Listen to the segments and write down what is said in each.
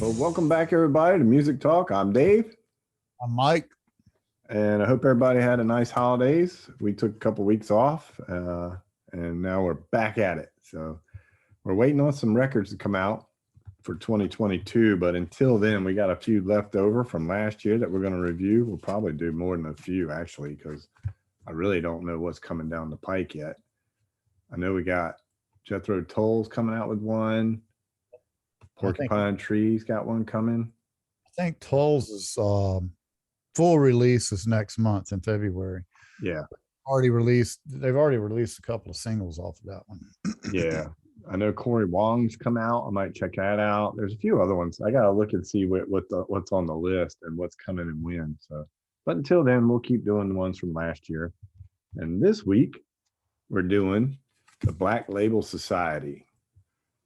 Well, welcome back, everybody, to Music Talk. I'm Dave, I'm Mike. and I hope everybody had a nice holidays. We took a couple weeks off, and now we're back at it. So we're waiting on some records to come out for 2022, but until then, we got a few left over from last year that we're going to review. We'll probably do more than a few, actually, because I really don't know what's coming down the pike yet. I know we got Jethro Tull's coming out with one. Porcupine Tree's got one coming. I think Tull's is full release is next month in February. Yeah. They've already released a couple of singles off of that one. Yeah. I know Corey Wong's come out. I might check that out. There's a few other ones. I gotta look and see what's on the list and what's coming and when. So, but until then, we'll keep doing the ones from last year. And this week, we're doing the Black Label Society.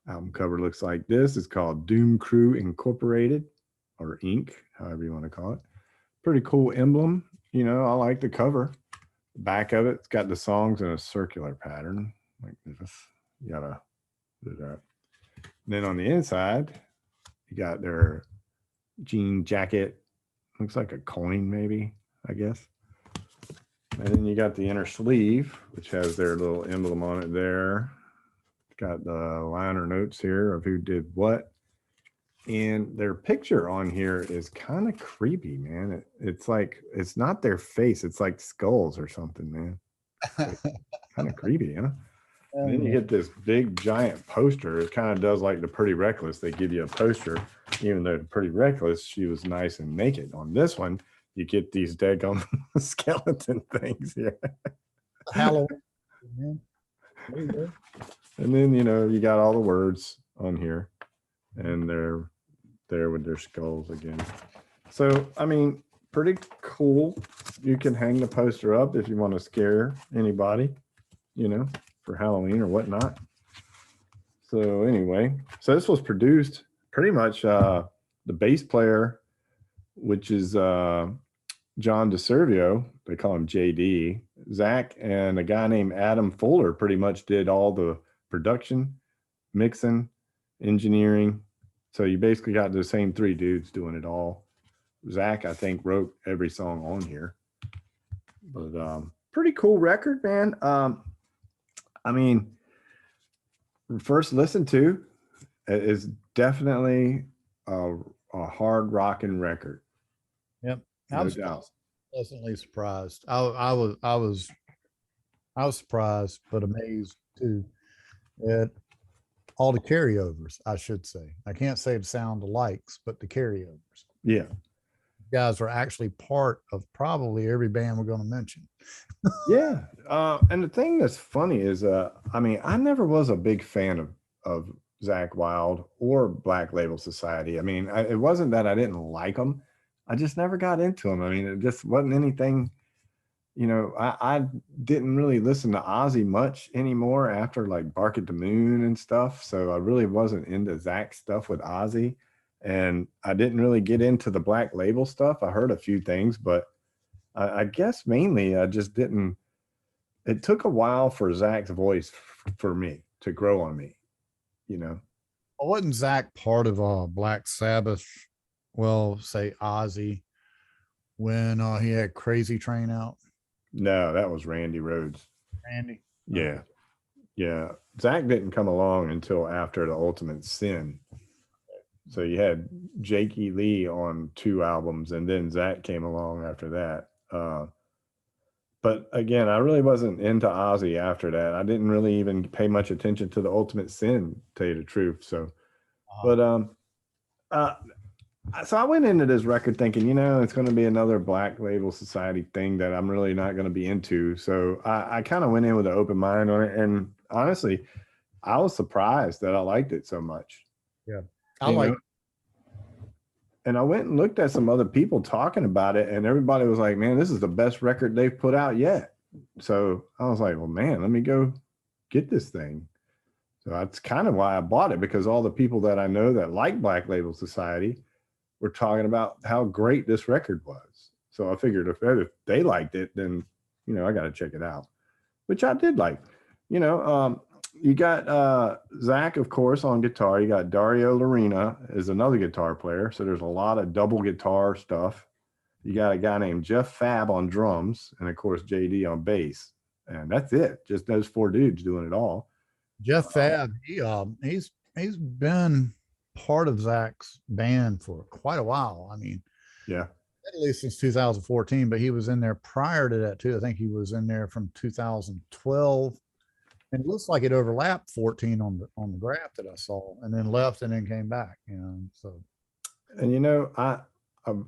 Album cover looks like this. It's called Doom Crew Incorporated, or Inc., however you want to call it. Pretty cool emblem. You know, I like the cover. The back of it's got the songs in a circular pattern like this. You gotta do that. And then on the inside, you got their jean jacket. Looks like a coin, maybe, I guess. And then you got the inner sleeve, which has their little emblem on it there. Got the liner notes here of who did what. And their picture on here is kind of creepy, man. It's like, it's not their face. It's like skulls or something, man. Kind of creepy, huh? And then you get this big giant poster. It kind of does like the Pretty Reckless. They give you a poster, even though the Pretty Reckless, she was nice and naked. On this one, you get these daggone skeleton things here. Halloween. And then, you know, you got all the words on here, and they're there with their skulls again. So, I mean, pretty cool. You can hang the poster up if you want to scare anybody, you know, for Halloween or whatnot. So anyway, so this was produced pretty much the bass player, which is John DeServio, they call him JD. Zach and a guy named Adam Fuller pretty much did all the production, mixing, engineering. So you basically got the same three dudes doing it all. Zach, I think, wrote every song on here. But pretty cool record, man. I mean, first listen to is definitely a hard rocking record. Yep. No doubt. Pleasantly surprised. I was surprised but amazed too at all the carryovers, I should say. I can't say the sound alikes, but the carryovers. Yeah. You guys are actually part of probably every band we're going to mention. Yeah. And the thing that's funny is, I mean, I never was a big fan of Zach Wilde or Black Label Society. I mean, it wasn't that I didn't like them. I just never got into them. I mean, it just wasn't anything, you know, I didn't really listen to Ozzy much anymore after like Bark at the Moon and stuff. So I really wasn't into Zach stuff with Ozzy. And I didn't really get into the Black Label stuff. I heard a few things, but I guess mainly I just didn't. It took a while for Zach's voice for me to grow on me, you know. Well, wasn't Zach part of Black Sabbath? Well, say Ozzy when he had Crazy Train out. No, that was Randy Rhoads. Randy. Yeah. Yeah. Zach didn't come along until after the Ultimate Sin. So you had Jake E. Lee on 2 albums, and then Zach came along after that. But again, I really wasn't into Ozzy after that. I didn't really even pay much attention to the Ultimate Sin, to tell you the truth. So, but so I went into this record thinking, you know, it's going to be another Black Label Society thing that I'm really not going to be into. So I kind of went in with an open mind on it, and honestly, I was surprised that I liked it so much. Yeah, I like. And I went and looked at some other people talking about it, and everybody was like, man, this is the best record they've put out yet. So I was like, well, man, let me go get this thing. So that's kind of why I bought it, because all the people that I know that like Black Label Society were talking about how great this record was. So I figured if they liked it, then, you know, I got to check it out, which I did like. You know, You got Zach, of course, on guitar. You got Dario Lorena is another guitar player. So there's a lot of double guitar stuff. You got a guy named Jeff Fab on drums, and of course JD on bass. And that's it. Just those four dudes doing it all. Jeff Fab, he's been part of Zach's band for quite a while. I mean, Yeah. at least since 2014, but he was in there prior to that too. I think he was in there from 2012, and it looks like it overlapped 14 on the graph that I saw, and then left and then came back. You know, so. And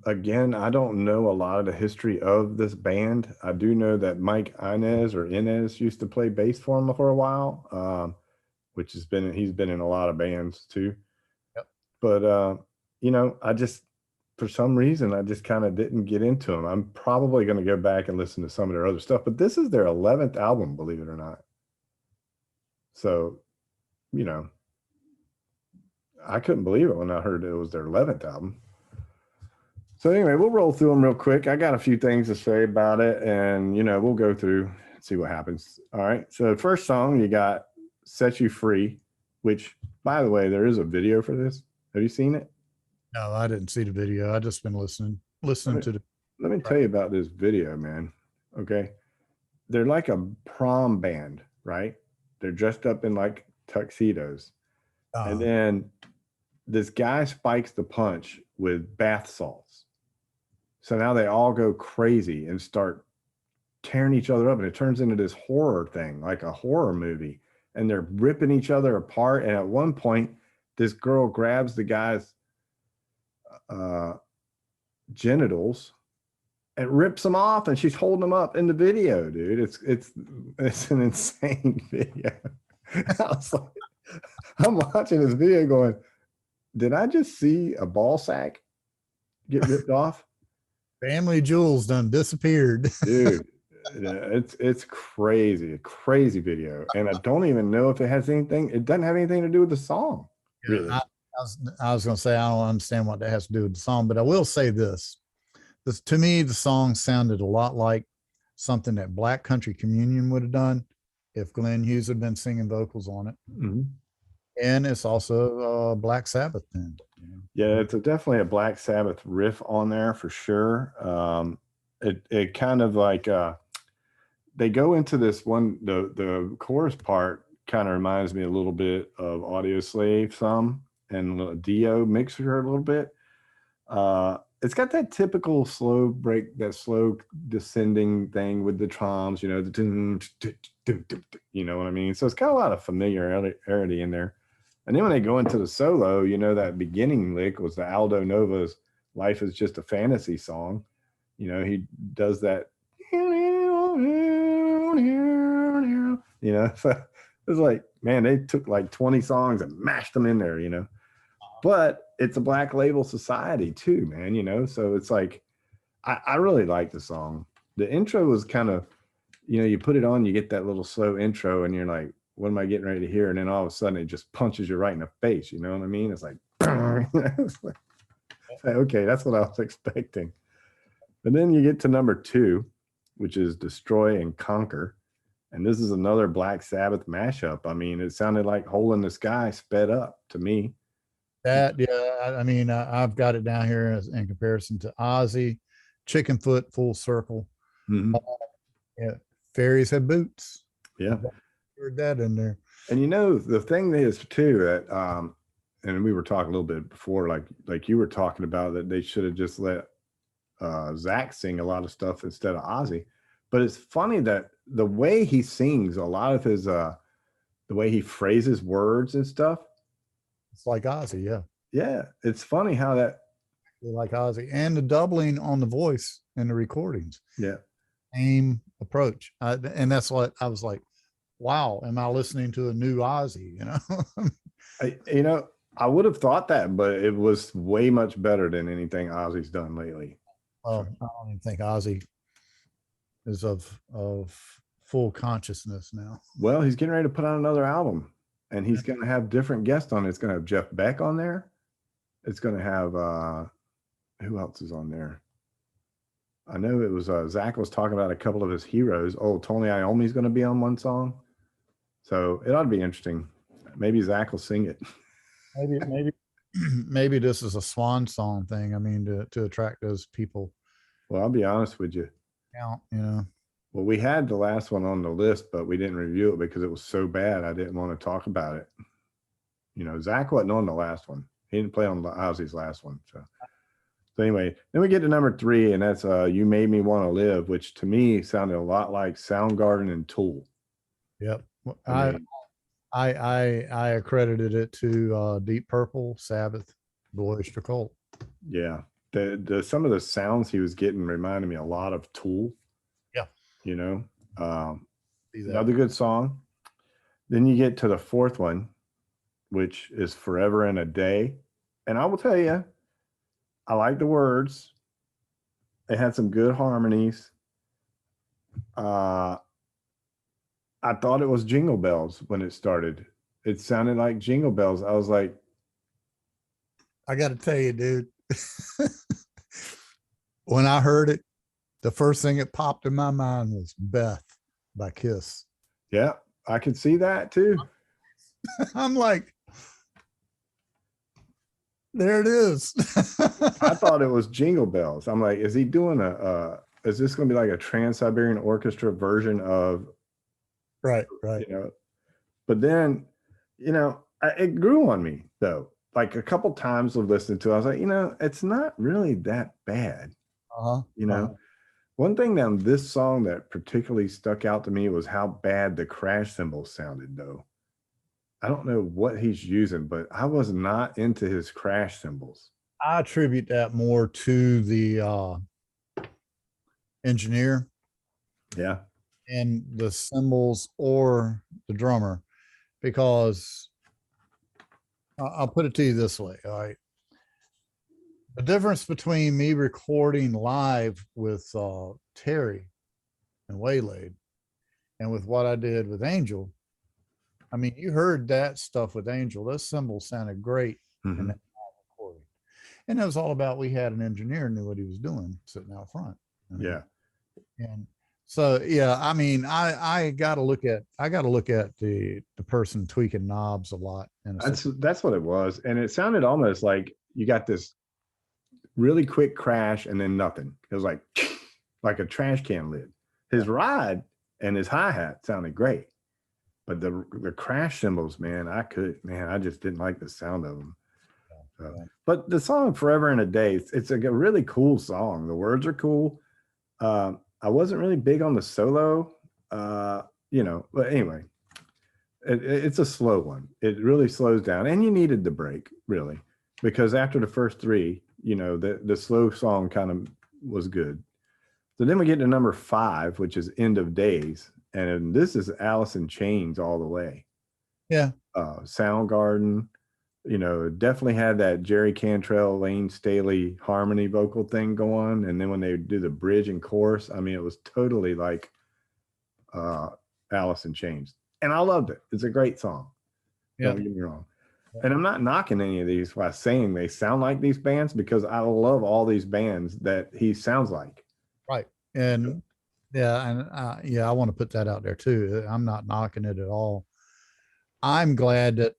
again, I don't know a lot of the history of this band. I do know that Mike Inez used to play bass for him for a while, which he's been in a lot of bands too. Yep. But I just, for some reason, I just kind of didn't get into them. I'm probably going to go back and listen to some of their other stuff, but this is their 11th album, believe it or not. So, I couldn't believe it when I heard it was their 11th album. So anyway, we'll roll through them real quick. I got a few things to say about it, and we'll go through and see what happens. All right. So the first song you got, "Set You Free," which, by the way, there is a video for this. Have you seen it? No, I didn't see the video. I just been listening to the. Let me tell you about this video, man. Okay. They're like a prom band, right? They're dressed up in like tuxedos. And then this guy spikes the punch with bath salts. So now they all go crazy and start tearing each other up, and it turns into this horror thing, like a horror movie. And they're ripping each other apart. And at one point, this girl grabs the guy's genitals and rips them off, and she's holding them up in the video, dude. It's an insane video. I was like, I'm watching this video going, did I just see a ball sack get ripped off? Family jewels done disappeared. Dude, it's crazy, a crazy video. And I don't even know if it doesn't have anything to do with the song. Really. I was going to say, I don't understand what that has to do with the song, but I will say this. To me, the song sounded a lot like something that Black Country Communion would have done if Glenn Hughes had been singing vocals on it. Mm-hmm. And it's also Black Sabbath then. Yeah, it's definitely a Black Sabbath riff on there for sure. It kind of like they go into this one, the chorus part kind of reminds me a little bit of Audio Slave some, and Dio mixer a little bit. It's got that typical slow break, that slow descending thing with the toms, you know what I mean? So it's got a lot of familiarity in there. And then when they go into the solo, that beginning lick was the Aldo Nova's "Life Is Just a Fantasy" song. He does that, so it's like, man, they took like 20 songs and mashed them in there, but it's a Black Label Society too, man, so it's like, I really like the song. The intro was kind of, you put it on, you get that little slow intro and you're like, what am I getting ready to hear? And then all of a sudden it just punches you right in the face. You know what I mean? It's like, it's like, okay, that's what I was expecting. But then you get to number 2, which is "Destroy and Conquer." And this is another Black Sabbath mashup. I mean, it sounded like "Hole in the Sky" sped up to me. I mean, I've got it down here in comparison to Ozzy, "Chickenfoot," "Full Circle." Mm-hmm. Fairies Have Boots. Yeah. Heard that in there. And the thing is too that and we were talking a little bit before, like you were talking about, that they should have just let Zach sing a lot of stuff instead of Ozzy. But it's funny that the way he sings, a lot of his the way he phrases words and stuff, it's like Ozzy. Yeah, it's funny how that, like Ozzy, and the doubling on the voice in the recordings. Yeah, same approach. And that's what I was like, wow, am I listening to a new Ozzy? I would have thought that, but it was way much better than anything Ozzy's done lately. I don't even think Ozzy is of full consciousness now. Well, he's getting ready to put out another album, and he's going to have different guests on it. It's going to have Jeff Beck on there. It's going to have who else is on there? I know it was Zach was talking about a couple of his heroes. Oh, Tony Iommi's going to be on one song. So it ought to be interesting. Maybe Zach will sing it. Maybe maybe this is a swan song thing. I mean, to attract those people Well, I'll be honest with you. out, you know. Well, we had the last one on the list, but we didn't review it because it was so bad. I didn't want to talk about it. You know, Zach wasn't on the last one. He didn't play on Ozzy's last one. So anyway, then we get to number 3, and that's "You Made Me Want to Live," which to me sounded a lot like Soundgarden and Tool. Yep. Well, I mean, I accredited it to Deep Purple, Sabbath, Boys to Cult. yeah, the some of the sounds he was getting reminded me a lot of Tool. Yeah. You know, See that. another good song. Then you get to the 4th one, which is "Forever and a Day," and I will tell you, I like the words. It had some good harmonies. I thought it was Jingle Bells when it started. It sounded like Jingle Bells. I was like, I got to tell you, dude, when I heard it, the first thing that popped in my mind was Beth by Kiss. yeah, I could see that too. I'm like, there it is. I thought it was Jingle Bells. I'm like, is he doing is this going to be like a Trans-Siberian Orchestra version of, right. you know? But then, you know, it grew on me though. Like a couple times of listening to it, I was like, you know, it's not really that bad. You know, one thing on this song that particularly stuck out to me was how bad the crash cymbals sounded though. I don't know what he's using, but I was not into his crash cymbals. I attribute that more to the engineer Yeah. and the cymbals or the drummer, because I'll put it to you this way. All right. The difference between me recording live with Terry and Waylaid and with what I did with Angel, I mean, you heard that stuff with Angel. Those cymbals sounded great in that recording. And it was all about, we had an engineer knew what he was doing sitting out front. Yeah. And so, yeah, I mean, I got to look at the person tweaking knobs a lot. And That's what it was. And it sounded almost like you got this really quick crash and then nothing. It was like like a trash can lid. His ride and his hi-hat sounded great. But the crash cymbals, man, I just didn't like the sound of them. But the song "Forever and a Day," it's a really cool song. The words are cool. I wasn't really big on the solo, you know, but anyway, it's a slow one. It really slows down, and you needed the break, really, because after the first 3, you know, the slow song kind of was good. So then we get to number 5, which is "End of Days," and this is Alice in Chains all the way. Yeah. Soundgarden, you know, definitely had that Jerry Cantrell, Lane Staley harmony vocal thing going. And then when they do the bridge and chorus, I mean, it was totally like Alice in Chains. And I loved it. It's a great song. Yeah. Don't get me wrong. And I'm not knocking any of these by saying they sound like these bands, because I love all these bands that he sounds like. Right. And I want to put that out there too. I'm not knocking it at all. I'm glad that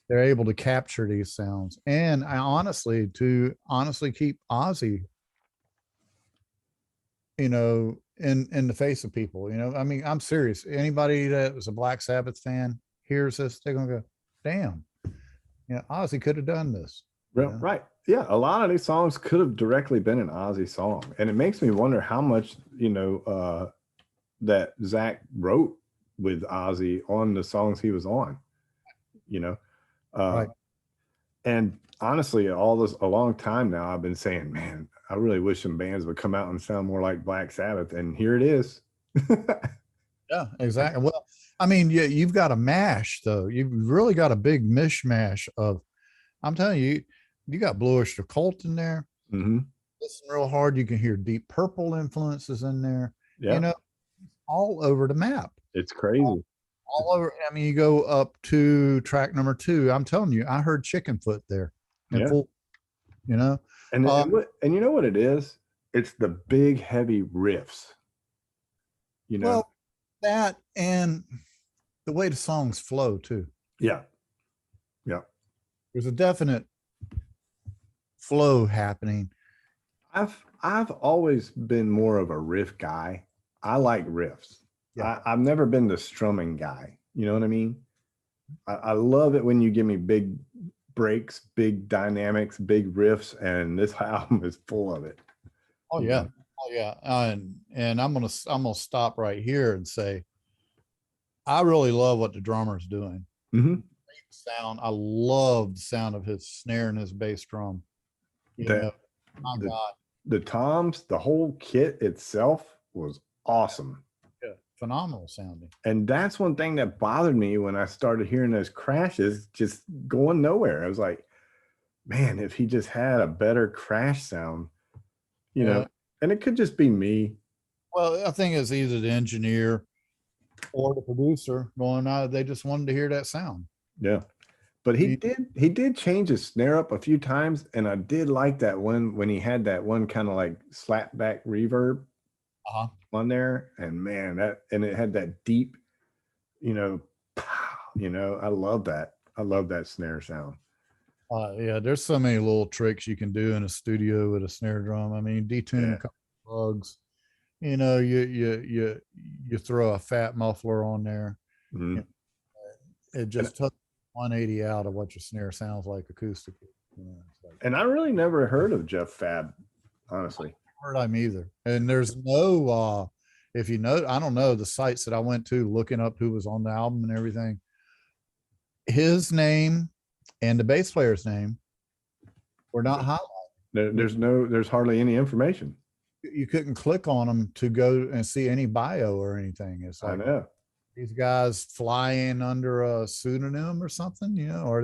they're able to capture these sounds, and I honestly keep Ozzy, you know, in the face of people. You know, I mean, I'm serious. Anybody that was a Black Sabbath fan hears this, they're gonna go, "Damn, you know, Ozzy could have done this." Well, right. Yeah, a lot of these songs could have directly been an Ozzy song, and it makes me wonder how much, you know, that Zach wrote with Ozzy on the songs he was on. You know, Right. and honestly, a long time now, I've been saying, man, I really wish some bands would come out and sound more like Black Sabbath, and here it is. Yeah, exactly. Well, I mean, you've got a mash though. You've really got a big mishmash of. I'm telling you, you got Bluish to Cult in there. Listen real hard, you can hear Deep Purple influences in there. Yeah, You know, all over the map. it's crazy. All over. I mean, you go up to track number 2. I'm telling you, I heard Chickenfoot there. Yeah. Full, you know, and you know what it is? It's the big, heavy riffs. You know, well, that and the way the songs flow too. Yeah. Yeah. There's a definite flow happening. I've always been more of a riff guy. I like riffs. Yeah. I've never been the strumming guy. You know what I mean? I love it when you give me big breaks, big dynamics, big riffs, and this album is full of it. Oh You yeah. know? Oh yeah. And I'm gonna stop right here and say I really love what the drummer's doing. Mhm. Sound. I love the sound of his snare and his bass drum. You The, know, my the God. the toms, the whole kit itself was awesome. Yeah. Phenomenal sounding. And that's one thing that bothered me when I started hearing those crashes just going nowhere. I was like, man, if he just had a better crash sound, you know, and it could just be me. Well, I think it's either the engineer or the producer going out. They just wanted to hear that sound. Yeah. But He- he did change his snare up a few times, and I did like that one when he had that one kind of like slap back reverb Uh-huh. on there. And man, and it had that deep, you know, pow, I love that. I love that snare sound. Yeah, there's so many little tricks you can do in a studio with a snare drum. I mean, detune Yeah. a couple of plugs. You know, you throw a fat muffler on there. Mhm. It just took 180 out of what your snare sounds like acoustically. You know, it's like, And I really never heard of Jeff Fab, honestly. heard I'm either. And there's no if you know, I don't know the sites that I went to looking up who was on the album and everything. His name and the bass player's name were not highlighted. There's hardly any information. You couldn't click on them to go and see any bio or anything. It's I like know. these guys flying under a pseudonym or something, you know, or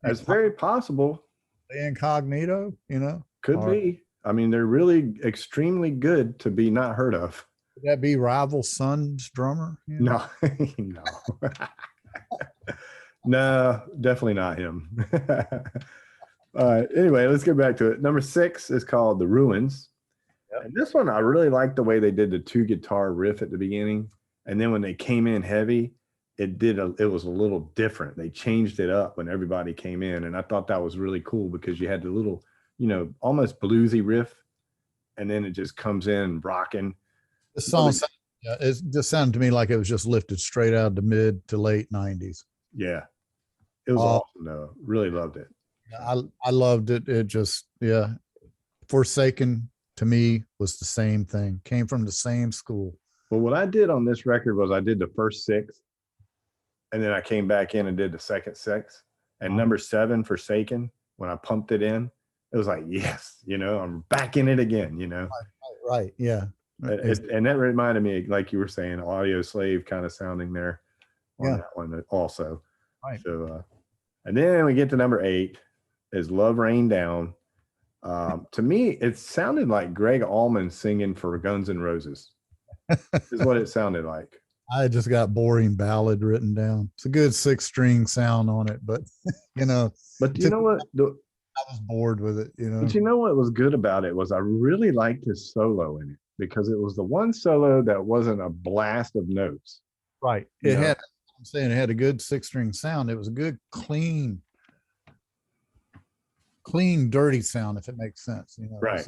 It's very possible. they incognito, you know? Could Or be. I mean, they're really extremely good to be not heard of. could that be Rival Sons drummer? You know? No, no. No, definitely not him. All right. Anyway, let's get back to it. Number 6 is called The Ruins. Yep. And this one, I really like the way they did the 2 guitar riff at the beginning. And then when they came in heavy, it was a little different. They changed it up when everybody came in. And I thought that was really cool because you had the little, almost bluesy riff. And then it just comes in rocking. This song, it just sounded to me like it was just lifted straight out of the mid to late 90s. Yeah. It was awesome though. Really loved it. I loved it. It just, yeah. Forsaken to me was the same thing. Came from the same school. Well, what I did on this record was I did the first 6, and then I came back in and did the second 6. And number 7, Forsaken, when I pumped it in, it was like, yes, I'm back in it again, Right. Yeah. And that reminded me, like you were saying, Audio Slave kind of sounding there on that one also. Right. So, and then we get to number 8 is Love Rain Down. To me, it sounded like Greg Allman singing for Guns N' Roses. Is what it sounded like. I just got boring ballad written down. It's a good 6-string sound on it, but But you know what? I was bored with it. But you know what was good about it was I really liked his solo in it because it was the one solo that wasn't a blast of notes. Right. It had. I'm saying it had a good 6-string sound. It was a good clean, dirty sound, if it makes sense. Right.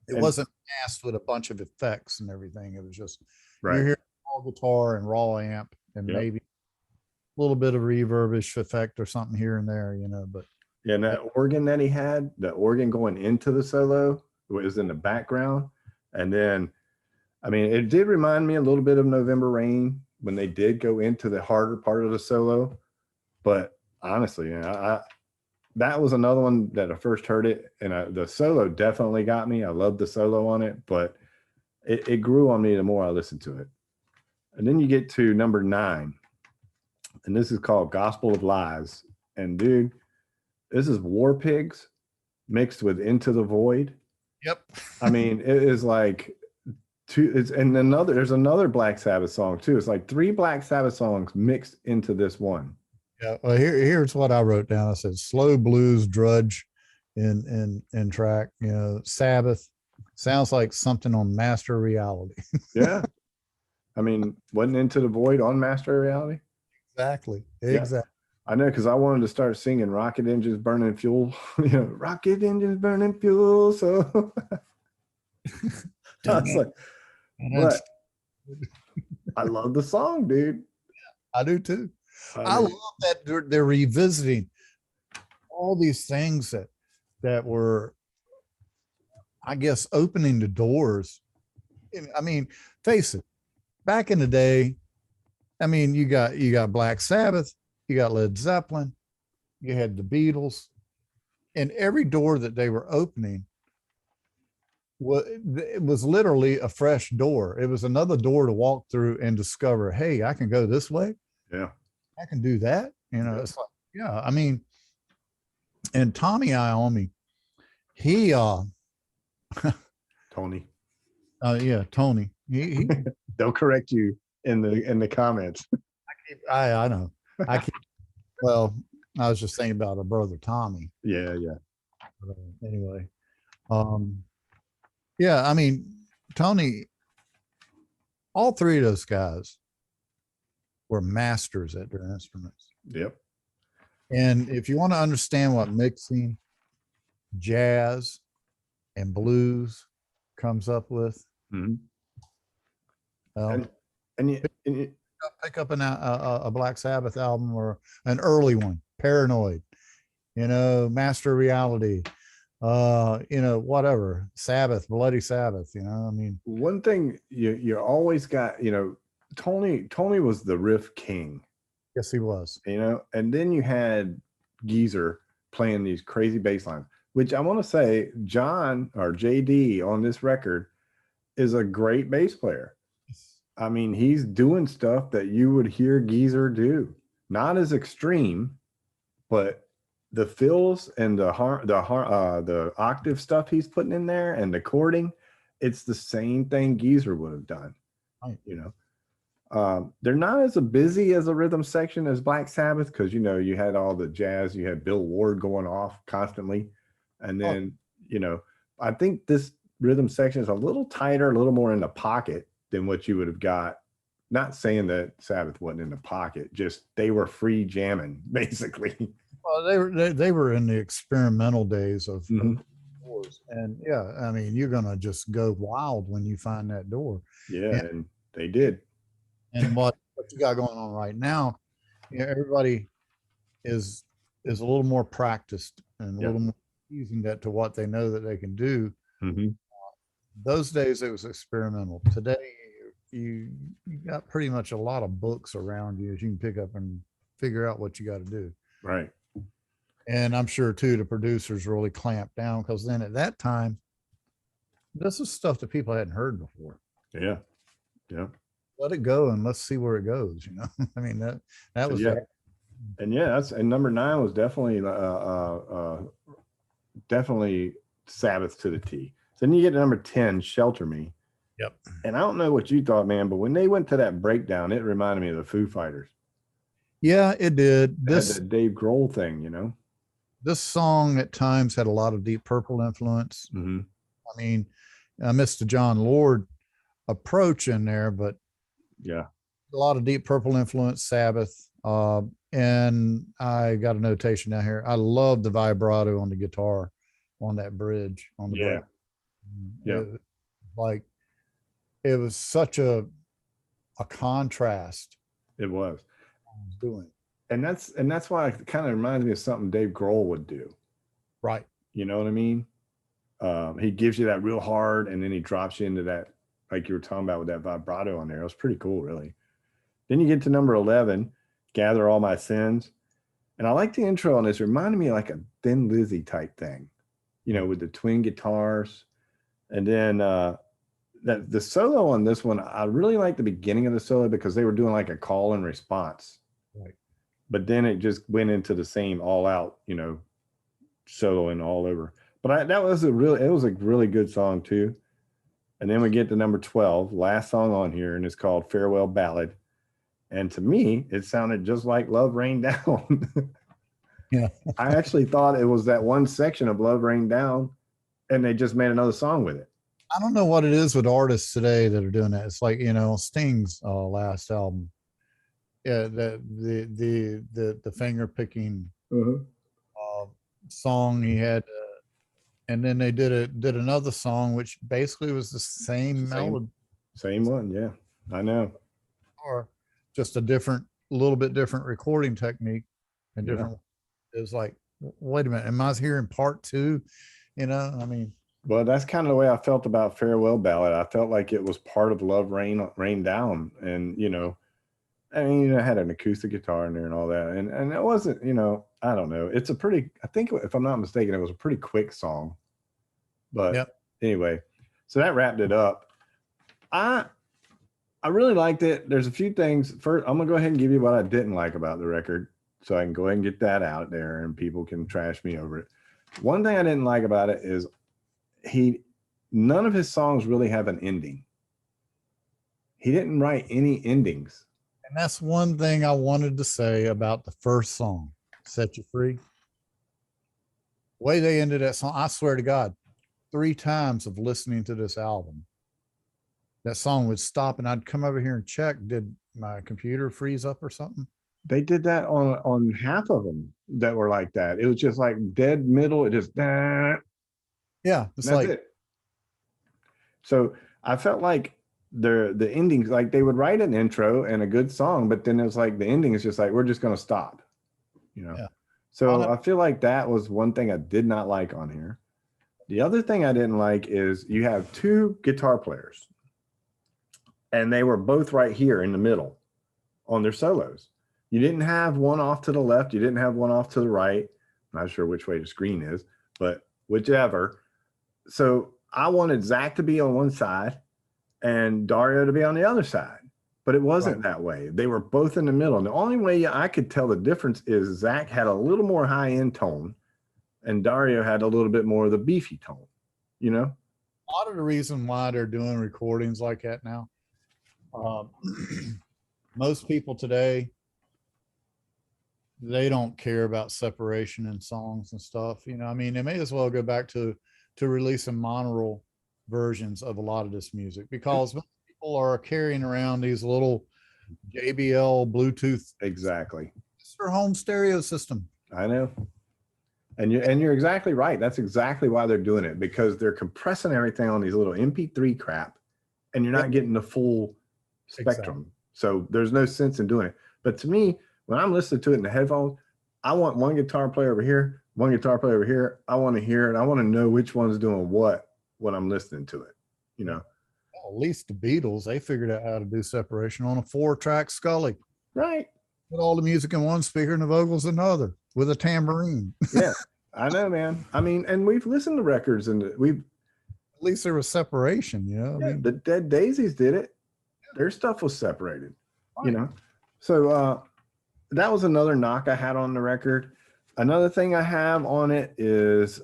It wasn't masked with a bunch of effects and everything. It was just right. You're hearing all guitar and raw amp and maybe a little bit of reverbish effect or something here and there, but yeah, and that organ that he had, the organ going into the solo was in the background. And then, I mean, it did remind me a little bit of November Rain when they did go into the harder part of the solo. But honestly, that was another one that I first heard it, and the solo definitely got me. I loved the solo on it, but it grew on me the more I listened to it. And then you get to number 9, and this is called Gospel of Lies. And dude, this is War Pigs mixed with Into the Void. Yep. I mean, it is like there's another Black Sabbath song too. It's like 3 Black Sabbath songs mixed into this one. Yeah. Well, here's what I wrote down. I said slow blues drudge in track, Sabbath sounds like something on Master Reality. Yeah. I mean, wasn't Into the Void on Master of Reality? Exactly. Yeah. Exactly. I know, because I wanted to start singing Rocket Engines Burning Fuel. Rocket Engines Burning Fuel. So I was like, but I love the song, dude. I do too. I I love mean, that they're revisiting all these things that were, I guess, opening the doors. I mean, face it, back in the day, I mean, you got Black Sabbath, you got Led Zeppelin, you had the Beatles, and every door that they were opening was, it was literally a fresh door. It was another door to walk through and discover, hey, I can go this way, yeah. I can do that. Yeah. It's like, yeah, I mean, and Tommy Iommi, he Tony. yeah, Tony. He They'll correct you in the comments. I know. I keep, well, I was just thinking about a brother Tommy. Yeah, yeah. Anyway, yeah, I mean, Tony, all three of those guys were masters at their instruments. Yep. And if you want to understand what mixing jazz and blues comes up with, Mm-hmm. well, And you, pick up a Black Sabbath album or an early one, Paranoid, Master of Reality, whatever, Sabbath, Bloody Sabbath, I mean, one thing you always got, Tony was the riff king, yes, he was. and then you had Geezer playing these crazy bass lines, which I want to say John or JD on this record is a great bass player. I mean, he's doing stuff that you would hear Geezer do. Not as extreme, but the fills and the octave stuff he's putting in there and the chording, it's the same thing Geezer would have done. Right. They're not as busy as a rhythm section as Black Sabbath, because you had all the jazz, you had Bill Ward going off constantly, and then I think this rhythm section is a little tighter, a little more in the pocket than what you would have got. Not saying that Sabbath wasn't in the pocket, just they were free jamming basically. Well, they were in the experimental days of Mhm. doors, and yeah, I mean, you're gonna just go wild when you find that door. Yeah, and they did. And what you got going on right now, everybody is a little more practiced and a Yeah. little more using that to what they know that they can do. Mm-hmm. Those days it was experimental. Today you got pretty much a lot of books around you that you can pick up and figure out what you got to do. Right. And I'm sure too the producers really clamped down, because then at that time, this is stuff that people hadn't heard before. Yeah. Yeah. Let it go and let's see where it goes. I mean, that was yeah. And yeah, and number 9 was definitely definitely Sabbath to the T. So then you get to number 10, Shelter Me. Yep. And I don't know what you thought, man, but when they went to that breakdown, it reminded me of the Foo Fighters. Yeah, it did. This had the Dave Grohl thing, This song at times had a lot of Deep Purple influence. Mm-hmm. I mean, Mr. John Lord approach in there, but yeah, a lot of Deep Purple influence, Sabbath. And I got a notation down here. I love the vibrato on the guitar on that bridge on the break. Yeah. It was such a contrast. It was. Doing. And that's why it kind of reminds me of something Dave Grohl would do. Right. You know what I mean? He gives you that real hard, and then he drops you into that, like you were talking about with that vibrato on there. It was pretty cool, really. Then you get to number 11, Gather All My Sins. And I like the intro on this. It reminded me of like a Thin Lizzy type thing, with the twin guitars. And then the solo on this one, I really like the beginning of the solo because they were doing like a call and response. Right. But then it just went into the same all out, soloing all over. But it was a really good song too. And then we get to number 12, last song on here, and it's called Farewell Ballad. And to me, it sounded just like Love Rain Down. Yeah. I actually thought it was that one section of Love Rain Down, and they just made another song with it. I don't know what it is with artists today that are doing that. It's like, Sting's last album. Yeah, the finger picking Mhm. uh, song he had, and then they did another song which basically was the It's the same same, melody, same one. Yeah, I know. or just a little bit different recording technique and Yeah. different. It was like, wait a minute, am I hearing part two? I mean, Well, that's kind of the way I felt about Farewell Ballad. I felt like it was part of Love Rain Down, and I mean, it had an acoustic guitar in there and all that, and it wasn't, I don't know. It's a pretty, I think if I'm not mistaken, it was a pretty quick song. But yep. anyway, so that wrapped it up. I I really liked it. There's a few things. First, I'm gonna go ahead and give you what I didn't like about the record, so I can go ahead and get that out there, and people can trash me over it. One thing I didn't like about it is he none of his songs really have an ending. He didn't write any endings. And that's one thing I wanted to say about the first song, Set You Free. The way they ended that song, I swear to God, 3 times of listening to this album, that song would stop and I'd come over here and check, did my computer freeze up or something? They did that on half of them that were like that. It was just like dead middle. It just Yeah, it's that's like, it. So I felt like the endings, like they would write an intro and a good song, but then it's like the ending is just like we're just gonna stop, you know. yeah. So I feel like that was one thing I did not like on here. The other thing I didn't like is you have two guitar players, and they were both right here in the middle on their solos. You didn't have one off to the left, you didn't have one off to the right. I'm not sure which way the screen is, but whichever. So I wanted Zach to be on one side and Dario to be on the other side, but it wasn't Right. that way. They were both in the middle. And the only way I could tell the difference is Zach had a little more high end tone and Dario had a little bit more of the beefy tone, you know? A lot of the reason why they're doing recordings like that now, um, most people today, they don't care about separation in songs and stuff. I mean, they may as well go back to releasing monaural versions of a lot of this music, because most people are carrying around these little JBL Bluetooth. Exactly. It's their home stereo system. I know. And you're exactly right. That's exactly why they're doing it, because they're compressing everything on these little MP3 crap, and you're Yep. not getting the full spectrum. Exactly. So there's no sense in doing it. But to me, when I'm listening to it in the headphones, I want one guitar player over here, one guitar player over here. I want to hear it. I want to know which one's doing what when I'm listening to it. You know, Well, at least the Beatles, they figured out how to do separation on a 4-track Scully. right? Put all the music in one speaker and the vocals in another with a tambourine. Yeah, I know, man. I mean, and we've listened to records, and we've At least there was separation, I yeah, mean, the Dead Daisies did it. Their stuff was separated. You right. know, so that was another knock I had on the record. Another thing I have on it is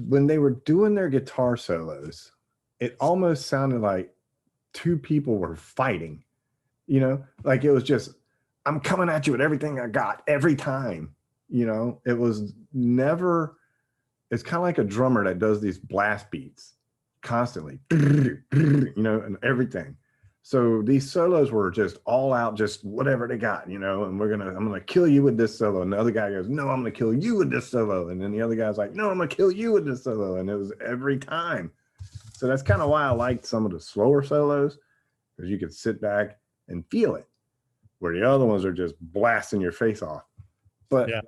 when they were doing their guitar solos, it almost sounded like two people were fighting, like it was just, I'm coming at you with everything I got every time. It was never, it's kind of like a drummer that does these blast beats constantly, and everything. So these solos were just all out, just whatever they got, and I'm gonna kill you with this solo. And the other guy goes, no, I'm gonna kill you with this solo. And then the other guy's like, no, I'm gonna kill you with this solo. And it was every time. So that's kind of why I liked some of the slower solos, because you could sit back and feel it, where the other ones are just blasting your face off. But Yeah.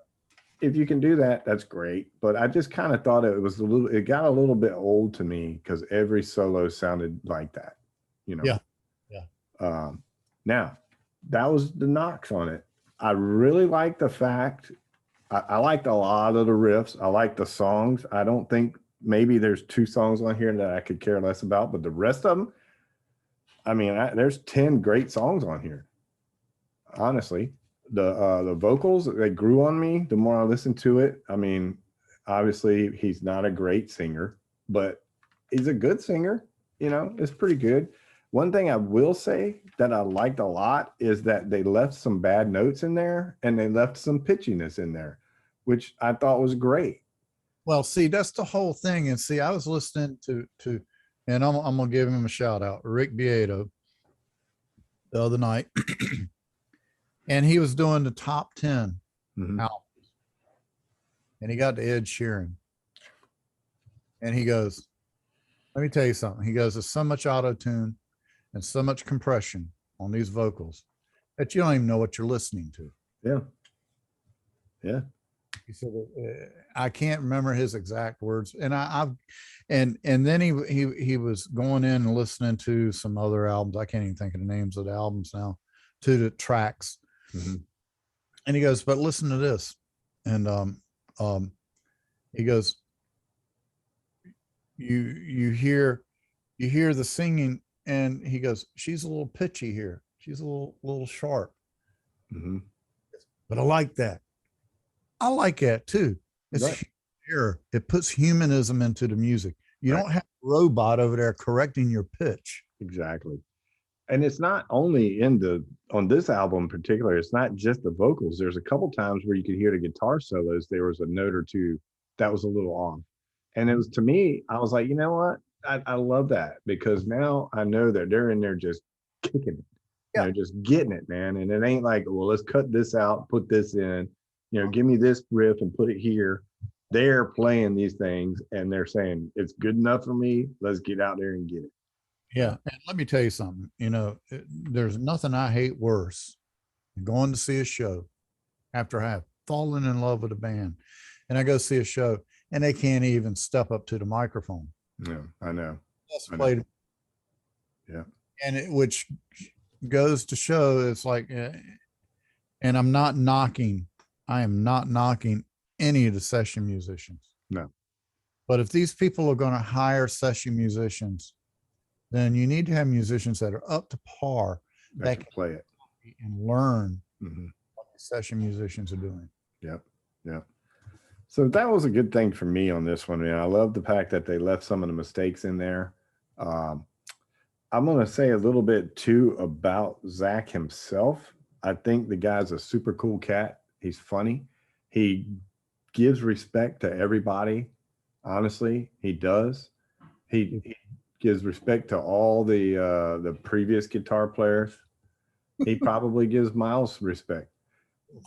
if you can do that, that's great. But I just kind of thought it got a little bit old to me, because every solo sounded like that, Yeah. Yeah. Now, that was the knocks on it. I really like the fact, I liked a lot of the riffs. I like the songs. I don't think, maybe there's 2 songs on here that I could care less about, but the rest of them, I mean, there's 10 great songs on here. Honestly, the vocals, they grew on me the more I listened to it. I mean, obviously he's not a great singer, but he's a good singer. It's pretty good. One thing I will say that I liked a lot is that they left some bad notes in there, and they left some pitchiness in there, which I thought was great. Well, see, that's the whole thing. And see, I was listening to, and I'm gonna give him a shout out, Rick Beato, the other night, and he was doing the top 10 Mhm. albums, and he got to Ed Sheeran, and he goes, "Let me tell you something." He goes, "There's so much auto tune and so much compression on these vocals that you don't even know what you're listening to." Yeah. Yeah. He said, "I can't remember his exact words," and I've and then he was going in and listening to some other albums. I can't even think of the names of the albums now, to the tracks, Mhm. and he goes, "But listen to this," and um, he goes, you hear the singing, and he goes, "She's a little pitchy here. She's a little sharp, Mhm. but I like that. I like that too. Right. It's here. It puts humanism into the music. You Right. don't have a robot over there correcting your pitch." Exactly. And it's not only in the on this album in particular, it's not just the vocals. There's a couple times where you could hear the guitar solos. There was a note or two that was a little off. And it was, to me, I was like, you know what? I love that, because now I know that they're in there just kicking it. Yeah. They're just getting it, man. And it ain't like, well, let's cut this out, put this in, give me this riff and put it here. They're playing these things and they're saying it's good enough for me. Let's get out there and get it. Yeah. And let me tell you something, there's nothing I hate worse than going to see a show after I have fallen in love with a band, and I go see a show and they can't even step up to the microphone. Yeah, I know. Just I know. played, Yeah. and which goes to show it's like, and I am not knocking any of the session musicians. No. But if these people are going to hire session musicians, then you need to have musicians that are up to par, That can play it. and learn Mhm. what the session musicians are doing. Yep. Yep. So that was a good thing for me on this one, man. I love the fact that they left some of the mistakes in there. Um, I'm going to say a little bit too about Zach himself. I think the guy's a super cool cat. He's funny. He gives respect to everybody. Honestly, he does. He gives respect to all the previous guitar players. He probably gives Miles respect.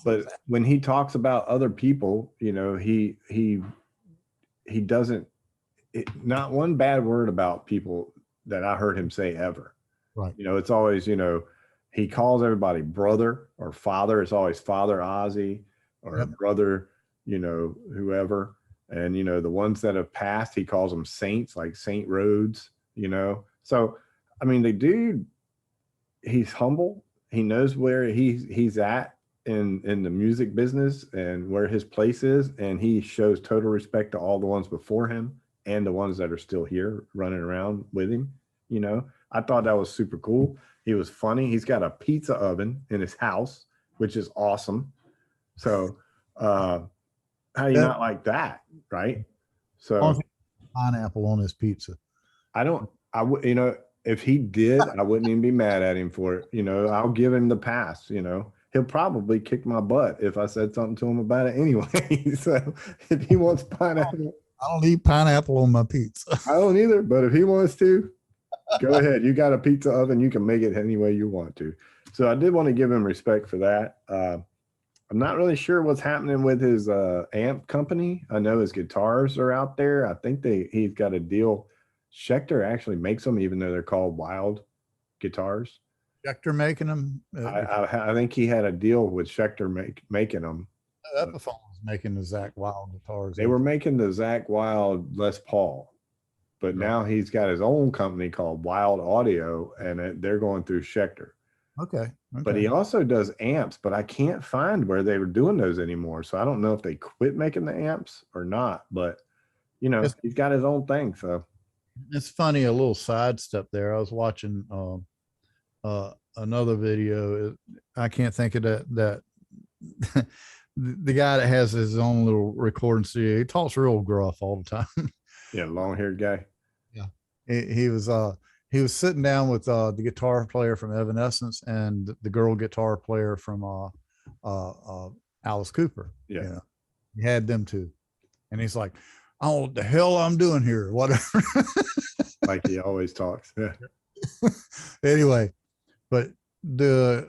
But when he talks about other people, he doesn't, not one bad word about people that I heard him say ever. Right. It's always, he calls everybody brother or father. It's always Father Ozzy or Yep. brother, whoever. And, the ones that have passed, he calls them saints, like Saint Rhodes, So, I mean, the dude, he's humble. He knows where he's at in the music business and where his place is. And he shows total respect to all the ones before him and the ones that are still here running around with him. I thought that was super cool. He was funny. He's got a pizza oven in his house, which is awesome. So, how do you not like that? Right. So pineapple on his pizza. I would, if he did, I wouldn't even be mad at him for it. I'll give him the pass. He'll probably kick my butt if I said something to him about it anyway. So if he wants pineapple, I don't eat pineapple on my pizza. I don't either. But if he wants to, go ahead. You got a pizza oven. You can make it any way you want to. So I did want to give him respect for that. I'm not really sure what's happening with his amp company. I know his guitars are out there. I think he's got a deal. Schecter actually makes them, even though they're called Wild guitars. Schecter making them. I think he had a deal with Schecter making them. Epiphone was making the Zach Wild guitars. They were making the Zach Wild Les Paul, but now he's got his own company called Wild Audio, and they're going through Schecter. Okay. But he also does amps, but I can't find where they were doing those anymore. So I don't know if they quit making the amps or not, but he's got his own thing. So it's funny, a little sidestep there. I was watching another video. I can't think of that the guy that has his own little recording studio. He talks real gruff all the time. Yeah, long-haired guy. Yeah. He was sitting down with the guitar player from Evanescence and the girl guitar player from Alice Cooper. Yeah. He had them two. And he's like, I don't know what the hell I'm doing here, whatever. Like he always talks. Yeah. Anyway, but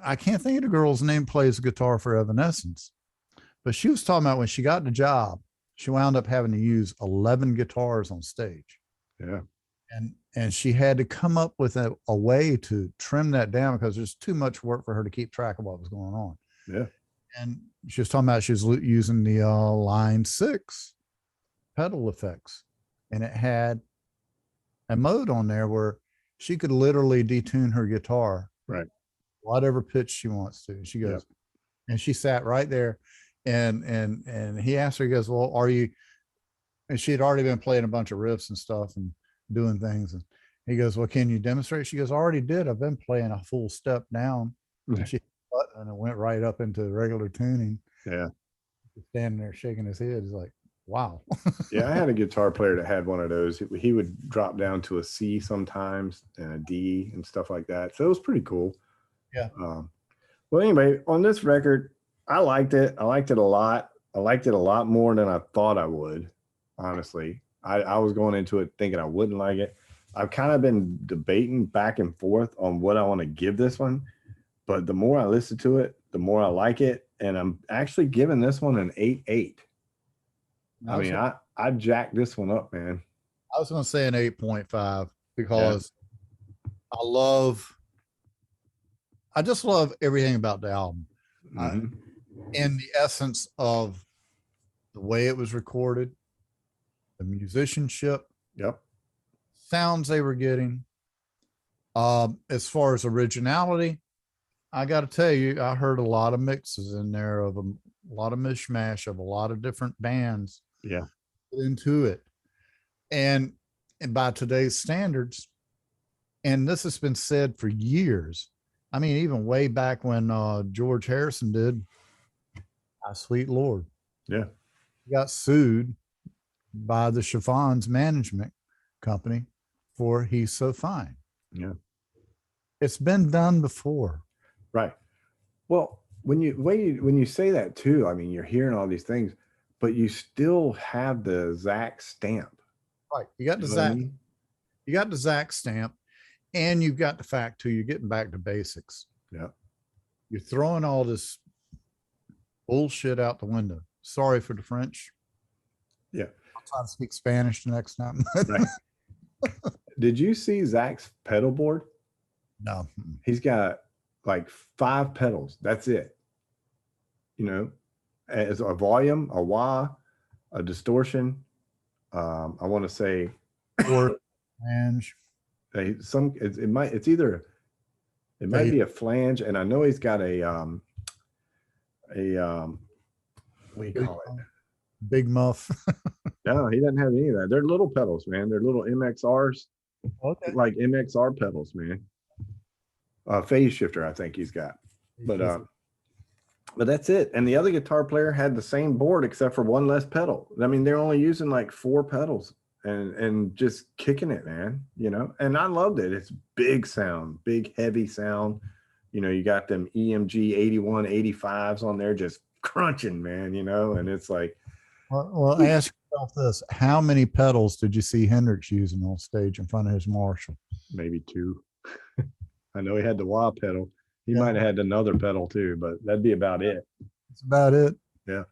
I can't think of the girl's name plays guitar for Evanescence, but she was talking about when she got the job, she wound up having to use 11 guitars on stage. Yeah. And she had to come up with a way to trim that down because there's too much work for her to keep track of what was going on. Yeah. And she was talking about she was using the Line 6 pedal effects, and it had a mode on there where she could literally detune her guitar, right, whatever pitch she wants to. She goes, and she sat right there, and he asked her, he goes, well, are you? And she had already been playing a bunch of riffs and stuff and doing things, and he goes, well, can you demonstrate? She goes, I already did. I've been playing a full step down. And she and it went right up into regular tuning. Yeah. Standing there shaking his head. He's like, wow. Yeah, I had a guitar player that had one of those. He would drop down to a C sometimes and a D and stuff like that. So it was pretty cool. Yeah. Well, anyway, on this record, I liked it. I liked it a lot. I liked it a lot more than I thought I would, honestly. I was going into it thinking I wouldn't like it. I've kind of been debating back and forth on what I want to give this one. But the more I listen to it, the more I like it. And I'm actually giving this one an 8.8. I mean, I jacked this one up, man. I was going to say an 8.5 because I just love everything about the album. Mm-hmm. In the essence of the way it was recorded, the musicianship, sounds they were getting. As far as originality, I got to tell you, I heard a lot of mixes in there of a lot of mishmash of a lot of different bands. Yeah. Into it. And by today's standards, and this has been said for years. I mean, even way back when George Harrison did "My Sweet Lord." Yeah. He got sued by the Chiffons management company for "He's So Fine." Yeah. It's been done before. Right. Well, when you say that too, I mean, you're hearing all these things, but you still have the Zach stamp. Right. You got the Zach. You got the Zach stamp, and you've got the fact too. You're getting back to basics. Yeah. You're throwing all this bullshit out the window. Sorry for the French. Yeah. I'll try to speak Spanish the next time. Right. Did you see Zach's pedal board? No. He's got like 5 pedals. That's it. You know, as a volume, a wah, a distortion. I want to say flange. It might be a flange, and I know he's got a what do you call it? Big muff. No, he doesn't have any of that. They're little pedals, man. They're little MXRs. Okay. Like MXR pedals, man. Phase shifter, I think he's got. But that's it. And the other guitar player had the same board except for one less pedal. I mean, they're only using like 4 pedals and just kicking it, man. You know, and I loved it. It's big sound, big heavy sound. You know, you got them EMG 81, 85s on there just crunching, man, you know, and it's like. Well, ask yourself this. How many pedals did you see Hendrix using on stage in front of his Marshall? Maybe 2. I know he had the wah pedal. He might have had another pedal too, but that'd be about it. That's about it. Yeah.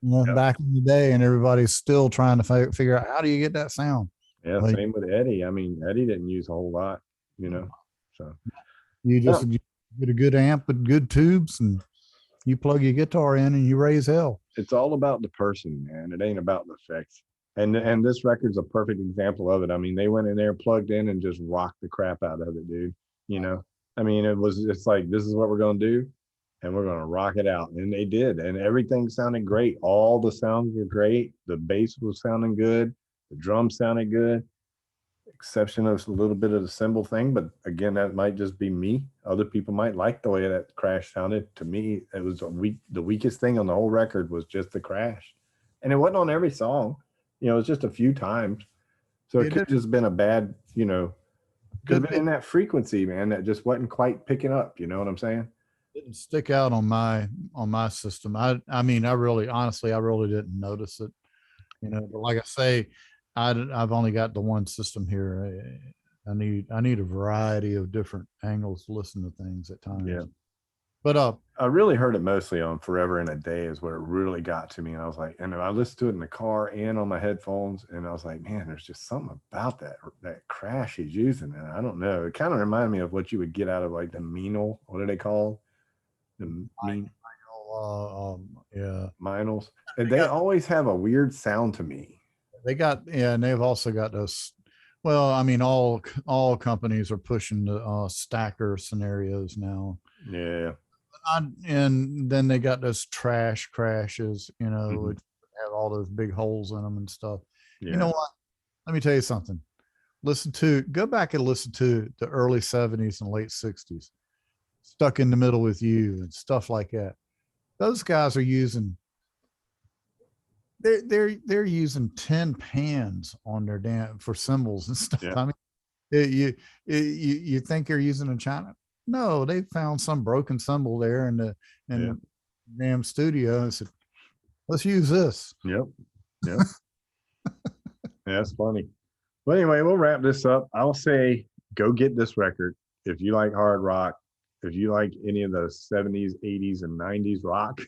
You know, back in the day, and everybody's still trying to figure out how do you get that sound. Yeah, like, same with Eddie. I mean, Eddie didn't use a whole lot, you know. So you just get a good amp with good tubes, and you plug your guitar in, and you raise hell. It's all about the person, man. It ain't about the effects. And this record's a perfect example of it. I mean, they went in there, plugged in, and just rocked the crap out of it, dude. You know, I mean, it's like, this is what we're going to do, and we're going to rock it out. And they did. And everything sounded great. All the sounds were great. The bass was sounding good. The drums sounded good, exception of a little bit of the cymbal thing. But again, that might just be me. Other people might like the way that crash sounded. To me, it was the weakest thing on the whole record was just the crash. And it wasn't on every song. You know, it was just a few times. So it could have just been a bad, you know, could have been in that frequency, man, that just wasn't quite picking up. You know what I'm saying? Didn't stick out on my system. I mean, I really didn't notice it. you know, but like I say, I've only got the one system here. I need a variety of different angles to listen to things at Yeah. times. But I really heard it mostly on Forever in a Day is where it really got to me. And I was like, and I listened to it in the car and on my headphones, and I was like, man, there's just something about that crash he's using. And I don't know. It kind of reminded me of what you would get out of like the Menal. What are they called? The yeah, Minals. And they they got always have a weird sound to me. yeah, and they've also got those. Well, I mean, all companies are pushing the stacker scenarios now. Yeah. And then they got those trash crashes, you know, Mhm. which have all those big holes in them and stuff. You know Yeah. what? Let me tell you something. Go back and listen to the early 70s and late 60s, Stuck in the Middle with You and stuff like that. Those guys are using they're using tin pans on their damn for cymbals and stuff. Yeah. I mean, you think you're using a China? No, they found some broken cymbal there in Yeah. the damn studio and said, let's use this. Yep. Yep. Yeah, that's funny. Well, anyway, we'll wrap this up. I'll say go get this record if you like hard rock, if you like any of the 70s, 80s, and 90s rock,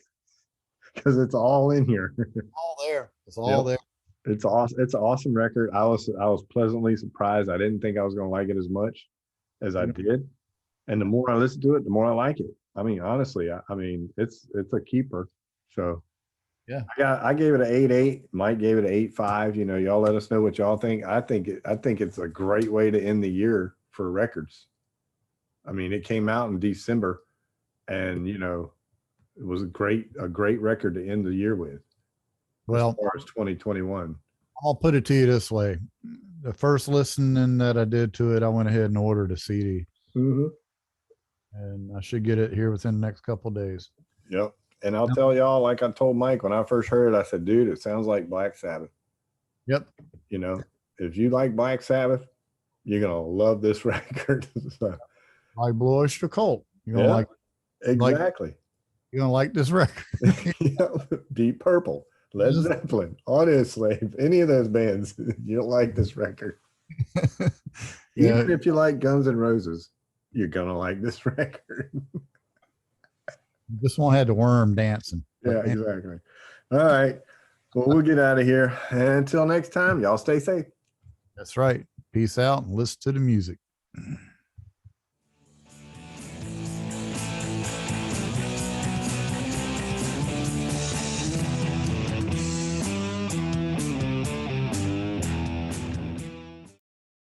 because it's all in here. All there. It's all Yep. there. It's awesome. It's an awesome record. I was pleasantly surprised. I didn't think I was gonna like it as much as I You know, did. And the more I listen to it, the more I like it. I mean, honestly, I mean, it's a keeper. So yeah. I gave it an 8.8. Mike gave it an 8.5. You know, y'all let us know what y'all think. I think it's a great way to end the year for records. I mean, it came out in December, and you know, it was a great record to end the year with as Well, far as 2021. I'll put it to you this way. The first listening that I did to it, I went ahead and ordered a CD, Mm-hmm. and I should get it here within the next couple of days. Yep. And I'll tell y'all, like I told Mike when I first heard it, I said, dude, it sounds like Black Sabbath. Yep. You know, if you like Black Sabbath, you're gonna love this record. So, Like Blue Oyster Cult. You're gonna yeah, like exactly. you're gonna like this record. Yeah, Deep Purple, Led Zeppelin, Audioslave, any of those bands, you'll like this record. Yeah. Even if you like Guns N' Roses, you're gonna like this record. This one had the worm dancing. Yeah, But exactly. All right. Well, we'll get out of here. And until next time, y'all stay safe. that's right. Peace out and listen to the music.